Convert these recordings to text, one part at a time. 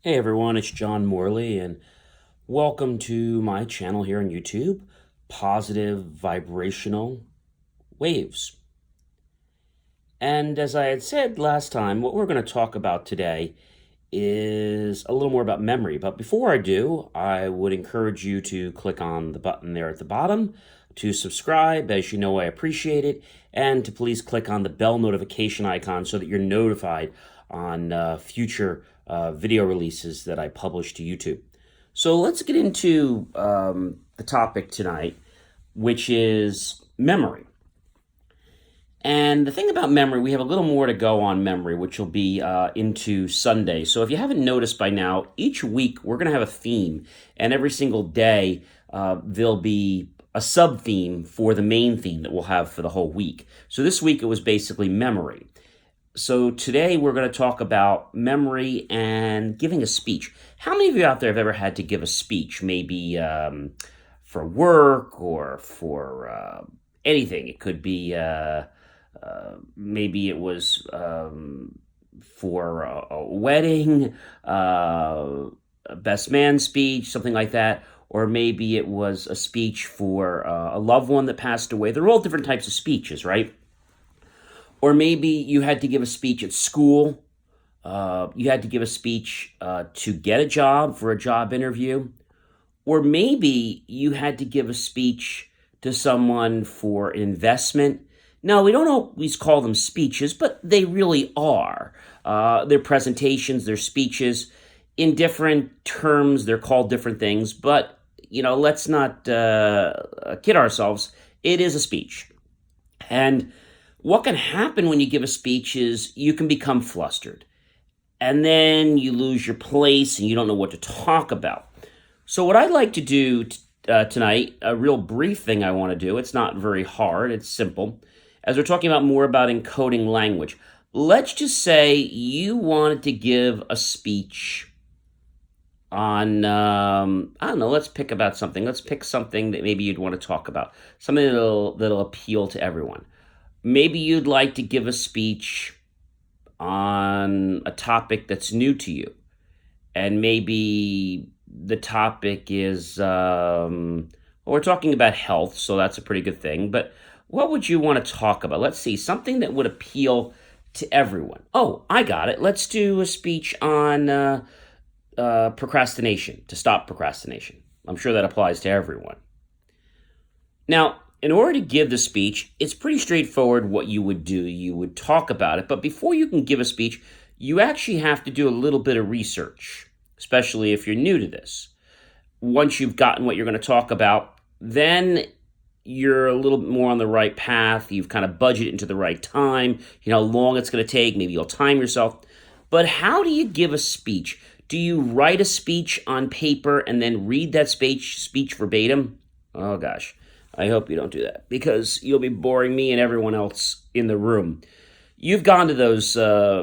Hey everyone, it's John Morley, and welcome to my channel here on YouTube, Positive Vibrational Waves. And as I had said last time, what we're going to talk about today is a little more about memory. But before I do, I would encourage you to click on the button there at the bottom to subscribe, as you know I appreciate it, and to please click on the bell notification icon so that you're notified on future video releases that I publish to YouTube. So let's get into the topic tonight, which is memory. And the thing about memory, we have a little more to go on memory, which will be into Sunday. So if you haven't noticed by now, each week we're going to have a theme, and every single day there'll be a sub theme for the main theme that we'll have for the whole week. So this week it was basically memory. So today we're going to talk about memory and giving a speech. How many of you out there have ever had to give a speech, maybe for work or for anything? It could be maybe it was for a wedding, a best man speech, something like that. Or maybe it was a speech for a loved one that passed away. They're all different types of speeches, right? Or maybe you had to give a speech at school. You had to give a speech to get a job for a job interview. Or maybe you had to give a speech to someone for an investment. No, we don't always call them speeches, but they really are. They're presentations, they're speeches. In different terms, they're called different things. But, let's not kid ourselves. It is a speech. And what can happen when you give a speech is you can become flustered. And then you lose your place and you don't know what to talk about. So what I'd like to do tonight, a real brief thing I want to do, it's not very hard, it's simple, as we're talking about more about encoding language. Let's just say you wanted to give a speech on, I don't know, let's pick about something. Let's pick something that maybe you'd want to talk about, something that'll appeal to everyone. Maybe you'd like to give a speech on a topic that's new to you. And maybe the topic is, well, we're talking about health, so that's a pretty good thing. But what would you want to talk about? Let's see, something that would appeal to everyone. Oh, I got it. Let's do a speech on procrastination, to stop procrastination. I'm sure that applies to everyone. Now, in order to give the speech, it's pretty straightforward what you would do. You would talk about it, but before you can give a speech, you actually have to do a little bit of research, especially if you're new to this. Once you've gotten what you're going to talk about, then you're a little bit more on the right path. You've kind of budgeted into the right time, how long it's going to take. Maybe you'll time yourself. But how do you give a speech? Do you write a speech on paper and then read that speech verbatim? Oh, gosh. I hope you don't do that because you'll be boring me and everyone else in the room. You've gone to those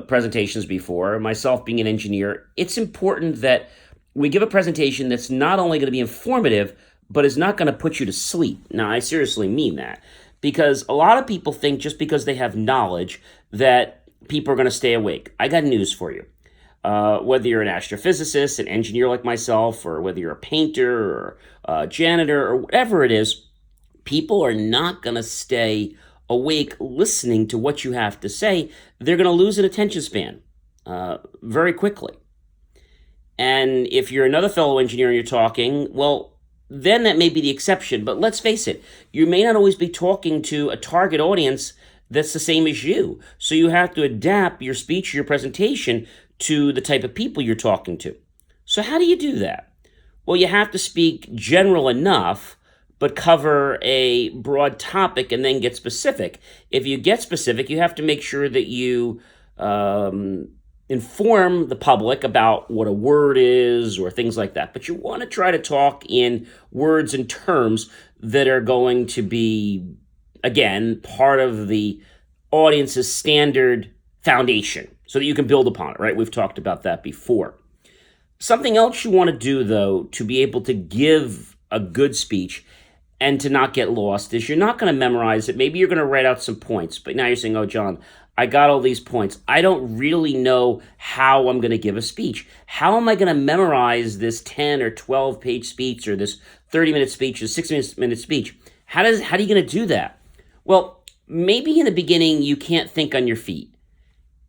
presentations before. Myself being an engineer, it's important that we give a presentation that's not only going to be informative, but is not going to put you to sleep. Now, I seriously mean that because a lot of people think just because they have knowledge that people are going to stay awake. I got news for you. Whether you're an astrophysicist, an engineer like myself, or whether you're a painter or a janitor or whatever it is, people are not going to stay awake listening to what you have to say. They're going to lose an attention span very quickly. And if you're another fellow engineer and you're talking, well, then that may be the exception. But let's face it, you may not always be talking to a target audience that's the same as you. So you have to adapt your speech, your presentation to the type of people you're talking to. So how do you do that? Well, you have to speak general enough but cover a broad topic and then get specific. If you get specific, you have to make sure that you inform the public about what a word is or things like that. But you want to try to talk in words and terms that are going to be, again, part of the audience's standard foundation so that you can build upon it, right? We've talked about that before. Something else you want to do, though, to be able to give a good speech and to not get lost is you're not going to memorize it. Maybe you're going to write out some points, but now you're saying, oh, John, I got all these points. I don't really know how I'm going to give a speech. How am I going to memorize this 10 or 12 page speech or this 30-minute speech or 6-minute speech? How are you going to do that? Well, maybe in the beginning you can't think on your feet.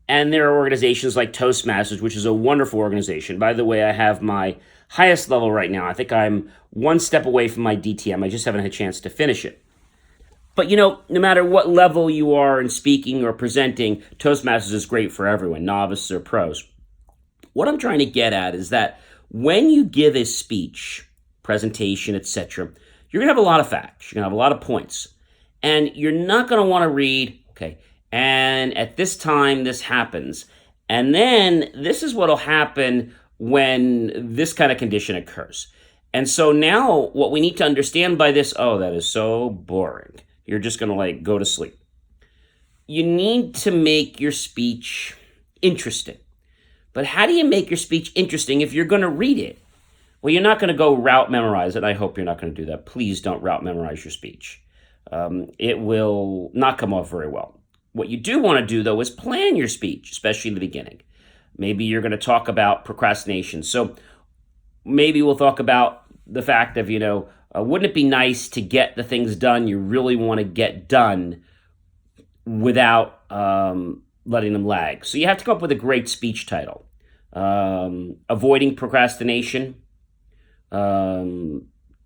And there are organizations like Toastmasters, which is a wonderful organization. By the way, I have my highest level right now. I think I'm one step away from my DTM. I just haven't had a chance to finish it. But no matter what level you are in speaking or presenting, Toastmasters is great for everyone, novices or pros. What I'm trying to get at is that when you give a speech, presentation, etc., you're going to have a lot of facts. You're going to have a lot of points. And you're not going to want to read, okay, and at this time this happens. And then this is what will happen when this kind of condition occurs. And so now what we need to understand by this, oh, that is so boring. You're just going to go to sleep. You need to make your speech interesting. But how do you make your speech interesting if you're going to read it? Well, you're not going to go route memorize it. I hope you're not going to do that. Please don't route memorize your speech. It will not come off very well. What you do want to do, though, is plan your speech, especially in the beginning. Maybe you're going to talk about procrastination. So maybe we'll talk about the fact of, wouldn't it be nice to get the things done you really want to get done without letting them lag? So you have to come up with a great speech title. Avoiding procrastination.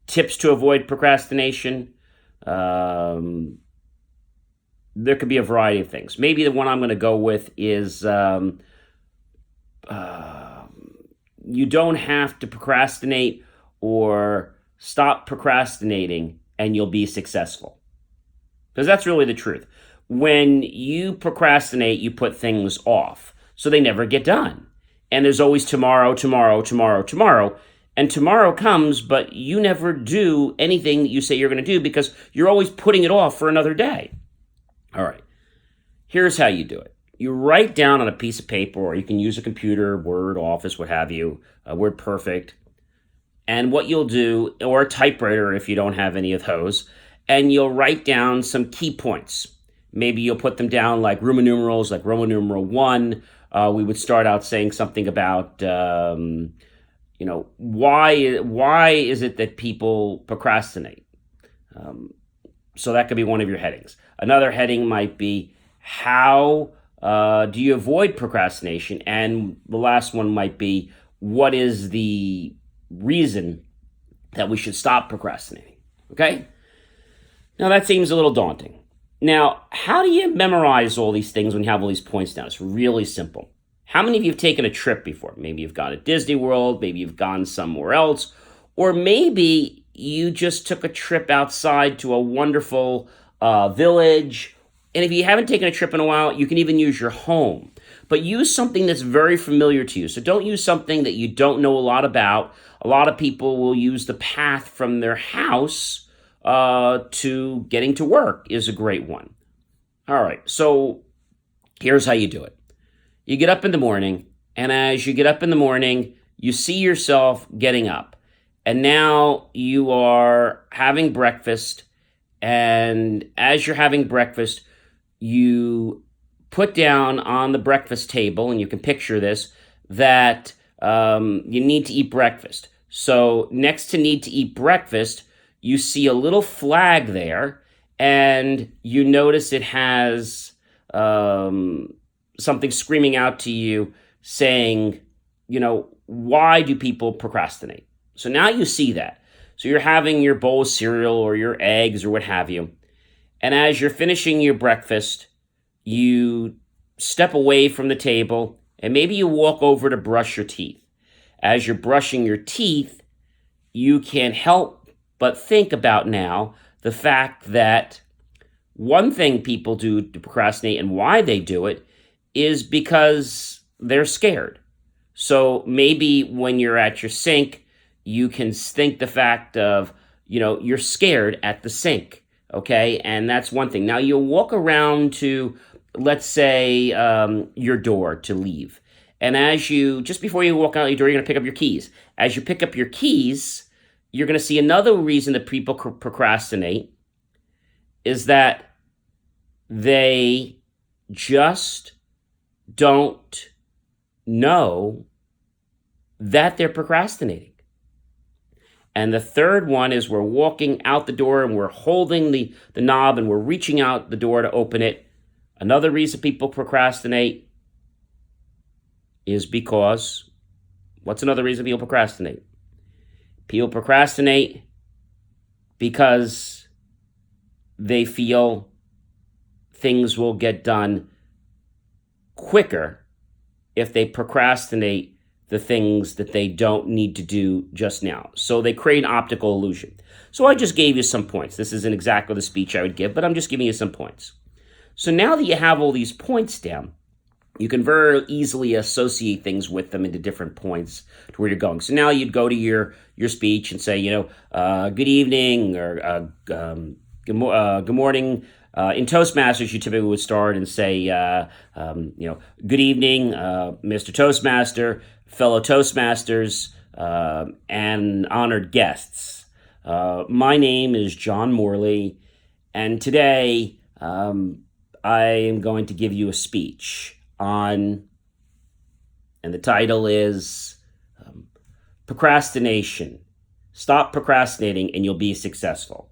Tips to avoid procrastination. There could be a variety of things. Maybe the one I'm going to go with is you don't have to procrastinate, or stop procrastinating and you'll be successful. Because that's really the truth. When you procrastinate, you put things off, so they never get done. And there's always tomorrow, tomorrow, tomorrow, tomorrow. And tomorrow comes, but you never do anything that you say you're going to do because you're always putting it off for another day. All right, here's how you do it. You write down on a piece of paper, or you can use a computer, Word, Office, what have you, WordPerfect. And what you'll do, or a typewriter if you don't have any of those, and you'll write down some key points. Maybe you'll put them down like Roman numerals, like Roman numeral 1. We would start out saying something about, why is it that people procrastinate? So that could be one of your headings. Another heading might be, how do you avoid procrastination? And the last one might be, what is the reason that we should stop procrastinating? Okay? Now that seems a little daunting. Now, how do you memorize all these things when you have all these points down? It's really simple. How many of you have taken a trip before? Maybe you've gone to Disney World, maybe you've gone somewhere else, or maybe you just took a trip outside to a wonderful village. And if you haven't taken a trip in a while, you can even use your home. But use something that's very familiar to you. So don't use something that you don't know a lot about. A lot of people will use the path from their house to getting to work is a great one. All right, so here's how you do it. You get up in the morning, and as you get up in the morning, you see yourself getting up. And now you are having breakfast, and as you're having breakfast, you put down on the breakfast table, and you can picture this, that you need to eat breakfast. So next to need to eat breakfast, you see a little flag there, and you notice it has something screaming out to you saying, why do people procrastinate? So now you see that. So you're having your bowl of cereal or your eggs or what have you. And as you're finishing your breakfast, you step away from the table and maybe you walk over to brush your teeth. As you're brushing your teeth, you can't help but think about now the fact that one thing people do to procrastinate and why they do it is because they're scared. So maybe when you're at your sink, you can think the fact of, you're scared at the sink, okay? And that's one thing. Now you'll walk around to, let's say, your door to leave. And just before you walk out your door, you're going to pick up your keys. As you pick up your keys, you're going to see another reason that people procrastinate is that they just don't know that they're procrastinating. And the third one is we're walking out the door and we're holding the knob and we're reaching out the door to open it. Another reason people procrastinate is because, what's another reason people procrastinate? People procrastinate because they feel things will get done quicker if they procrastinate the things that they don't need to do just now. So they create an optical illusion. So I just gave you some points. This isn't exactly the speech I would give, but I'm just giving you some points. So now that you have all these points down, you can very easily associate things with them into different points to where you're going. So now you'd go to your speech and say, good evening, or good morning. In Toastmasters, you typically would start and say, good evening, Mr. Toastmaster, fellow Toastmasters, and honored guests. My name is John Morley, and today I am going to give you a speech on, and the title is Procrastination. Stop procrastinating and you'll be successful.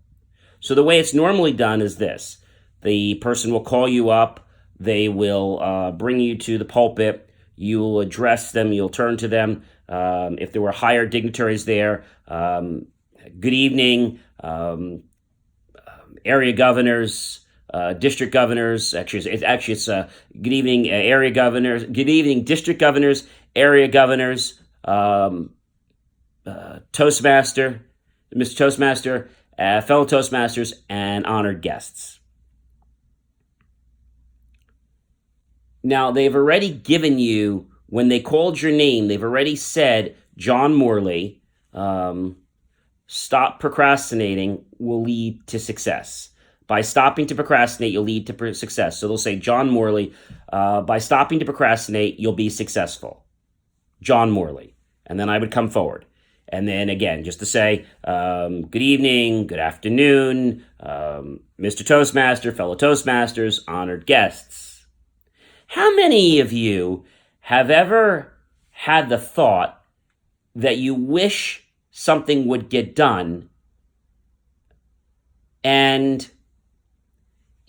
So the way it's normally done is this. The person will call you up. They will bring you to the pulpit. You'll address them. You'll turn to them. If there were higher dignitaries there, good evening, area governors, district governors. It's good evening, area governors. Good evening, district governors, area governors, Toastmaster, Mr. Toastmaster, fellow Toastmasters, and honored guests. Now, they've already given you, when they called your name, they've already said, John Morley, stop procrastinating will lead to success. By stopping to procrastinate, you'll lead to success. So they'll say, John Morley, by stopping to procrastinate, you'll be successful. John Morley. And then I would come forward. And then again, just to say, good evening, good afternoon, Mr. Toastmaster, fellow Toastmasters, honored guests. How many of you have ever had the thought that you wish something would get done and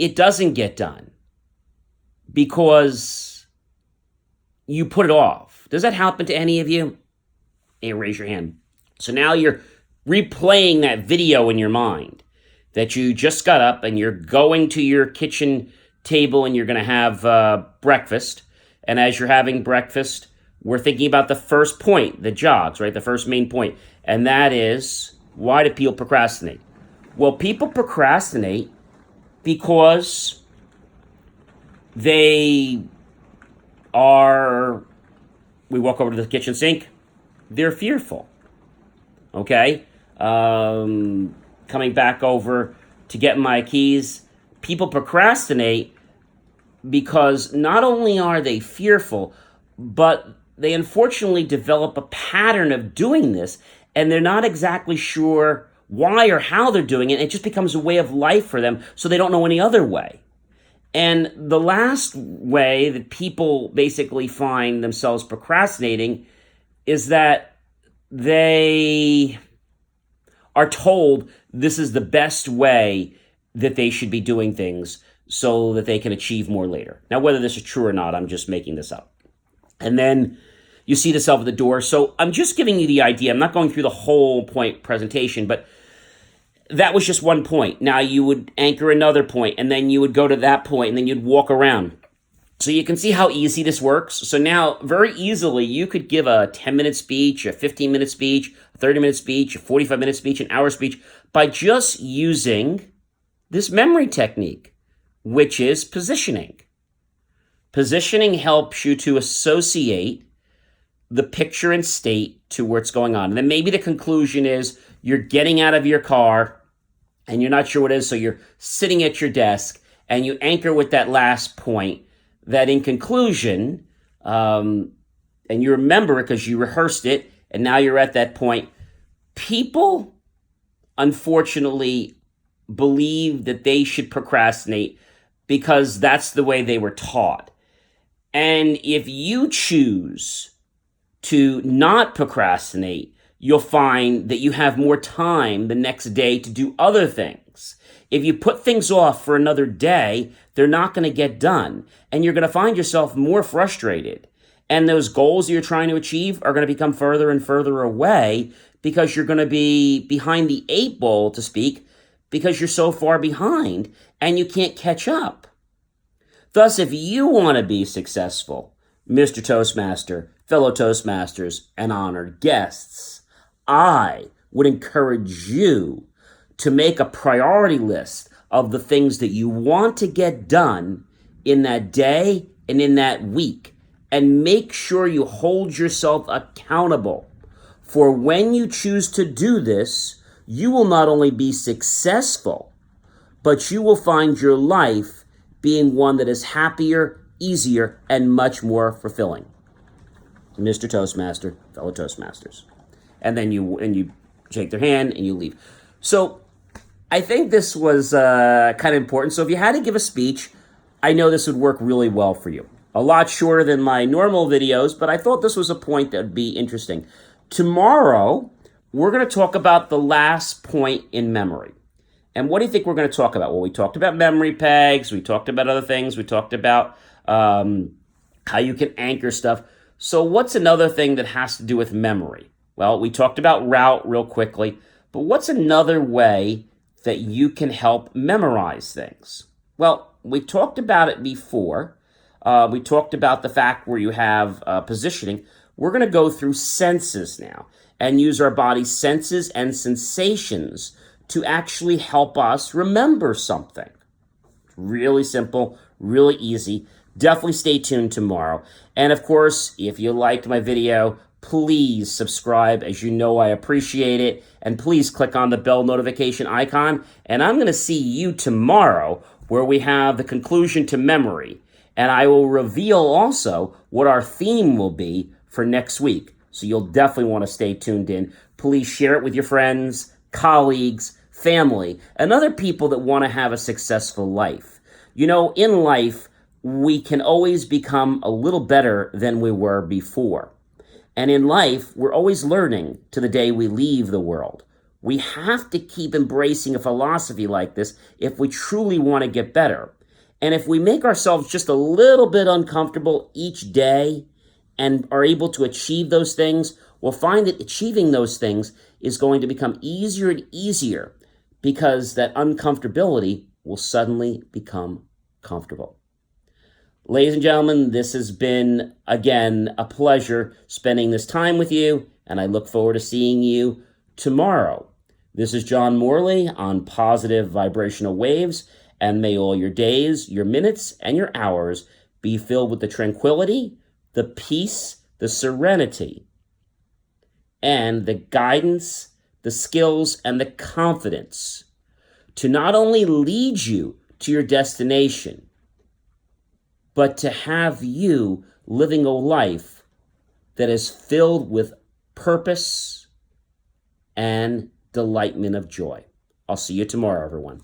it doesn't get done because you put it off? Does that happen to any of you? Hey, raise your hand. So now you're replaying that video in your mind that you just got up and you're going to your kitchen table and you're going to have breakfast. And as you're having breakfast, we're thinking about the first point that jogs, right? The first main point. And that is, why do people procrastinate? Well, people procrastinate because we walk over to the kitchen sink, they're fearful. Okay? Coming back over to get my keys, people procrastinate because not only are they fearful, but they unfortunately develop a pattern of doing this, and they're not exactly sure why or how they're doing it. It just becomes a way of life for them, so they don't know any other way. And the last way that people basically find themselves procrastinating is that they are told this is the best way that they should be doing things so that they can achieve more later. Now, whether this is true or not, I'm just making this up. And then you see yourself at the door. So I'm just giving you the idea. I'm not going through the whole point presentation, but that was just one point. Now you would anchor another point, and then you would go to that point, and then you'd walk around. So you can see how easy this works. So now, very easily, you could give a 10-minute speech, a 15-minute speech, a 30-minute speech, a 45-minute speech, an hour speech, by just using this memory technique, which is positioning. Positioning helps you to associate the picture and state to where it's going on. And then maybe the conclusion is you're getting out of your car and you're not sure what it is, so you're sitting at your desk and you anchor with that last point that in conclusion, and you remember it because you rehearsed it and now you're at that point. People, unfortunately, believe that they should procrastinate because that's the way they were taught. And if you choose to not procrastinate, you'll find that you have more time the next day to do other things. If you put things off for another day, they're not going to get done. And you're going to find yourself more frustrated. And those goals you're trying to achieve are going to become further and further away because you're going to be behind the eight ball, to speak, because you're so far behind and you can't catch up. Thus, if you want to be successful, Mr. Toastmaster, fellow Toastmasters, and honored guests, I would encourage you to make a priority list of the things that you want to get done in that day and in that week, and make sure you hold yourself accountable. For when you choose to do this, you will not only be successful, but you will find your life being one that is happier, easier, and much more fulfilling. Mr. Toastmaster, fellow Toastmasters. And then you shake their hand and you leave. So I think this was kind of important. So if you had to give a speech, I know this would work really well for you. A lot shorter than my normal videos, but I thought this was a point that would be interesting. Tomorrow, we're going to talk about the last point in memory. And what do you think we're going to talk about? Well, we talked about memory pegs. We talked about other things. We talked about how you can anchor stuff. So what's another thing that has to do with memory? Well, we talked about route real quickly, but what's another way that you can help memorize things? Well, we talked about it before. We talked about the fact where you have positioning. We're going to go through senses now and use our body's senses and sensations to actually help us remember something. Really simple, really easy. Definitely stay tuned tomorrow. And of course, if you liked my video, please subscribe. As you know, I appreciate it. And please click on the bell notification icon. And I'm going to see you tomorrow where we have the conclusion to memory. And I will reveal also what our theme will be for next week. So you'll definitely want to stay tuned in. Please share it with your friends, colleagues, family, and other people that want to have a successful life. You know, in life, we can always become a little better than we were before. And in life, we're always learning to the day we leave the world. We have to keep embracing a philosophy like this if we truly want to get better. And if we make ourselves just a little bit uncomfortable each day and are able to achieve those things, we'll find that achieving those things is going to become easier and easier because that uncomfortability will suddenly become comfortable. Ladies and gentlemen, this has been, again, a pleasure spending this time with you, and I look forward to seeing you tomorrow. This is John Morley on Positive Vibrational Waves, and may all your days, your minutes, and your hours be filled with the tranquility, the peace, the serenity, and the guidance, the skills, and the confidence to not only lead you to your destination, but to have you living a life that is filled with purpose and delightment of joy. I'll see you tomorrow, everyone.